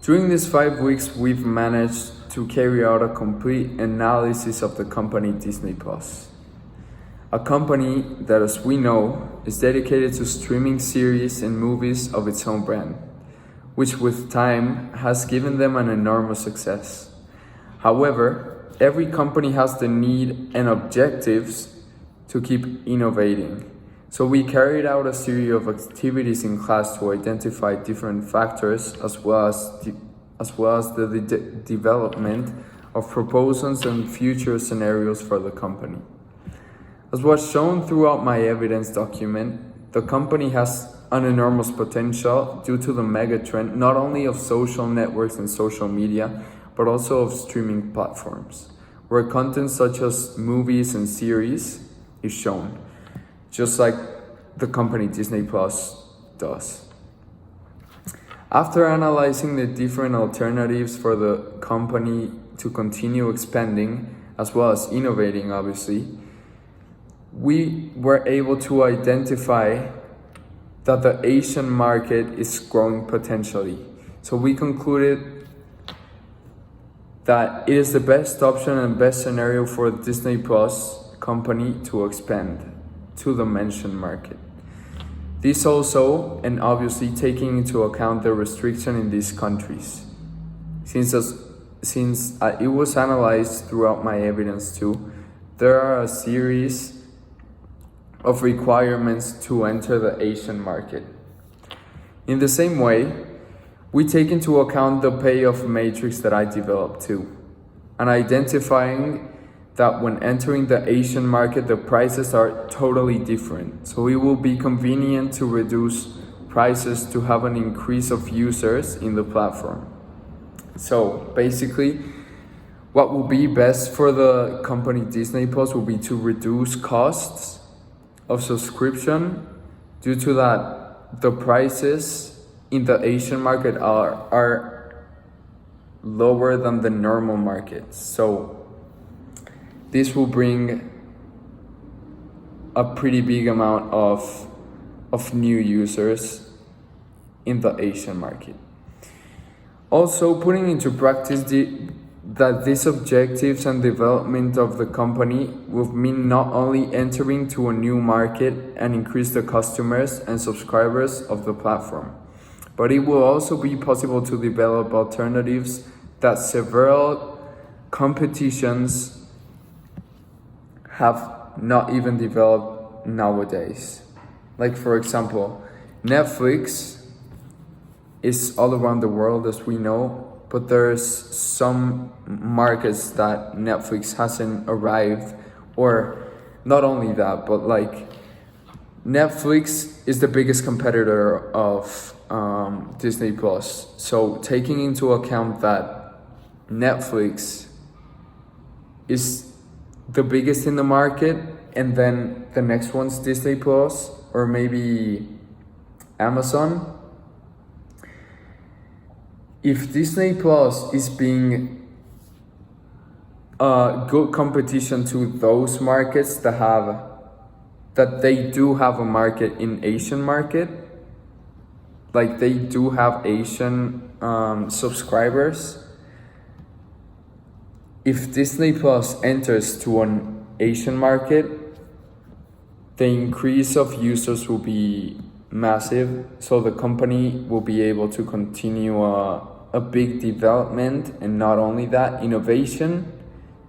During these 5 weeks, we've managed to carry out a complete analysis of the company Disney Plus. A company that, as we know, is dedicated to streaming series and movies of its own brand, which with time has given them an enormous success. However, every company has the need and objectives to keep innovating. So we carried out a series of activities in class to identify different factors as well as the development of proposals and future scenarios for the company. As was shown throughout my evidence document, the company has an enormous potential due to the mega trend not only of social networks and social media, but also of streaming platforms, where content such as movies and series is shown, just like the company Disney Plus does. After analyzing the different alternatives for the company to continue expanding, as well as innovating obviously, we were able to identify that the Asian market is growing potentially. So we concluded that it is the best option and best scenario for Disney Plus company to expand to the mentioned market. This also, and obviously taking into account the restriction in these countries. Since it was analyzed throughout my evidence too, there are a series of requirements to enter the Asian market. In the same way, we take into account the payoff matrix that I developed too, and identifying that when entering the Asian market, the prices are totally different. So it will be convenient to reduce prices to have an increase of users in the platform. So basically, what will be best for the company Disney Plus will be to reduce costs of subscription due to that the prices in the Asian market are lower than the normal market. So this will bring a pretty big amount of new users in the Asian market. Also, putting into practice that these objectives and development of the company will mean not only entering to a new market and increase the customers and subscribers of the platform, but it will also be possible to develop alternatives that several competitions have not even developed nowadays. Like for example, Netflix is all around the world, as we know, but there's some markets that Netflix hasn't arrived, or not only that, but like Netflix is the biggest competitor of Disney Plus. So taking into account that Netflix is the biggest in the market, and then the next one's Disney Plus, or maybe Amazon. If Disney Plus is being a good competition to those markets that they do have a market in Asian market, like they do have Asian subscribers. If Disney Plus enters to an Asian market, the increase of users will be massive, so the company will be able to continue a big development, and not only that, innovation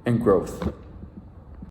and growth.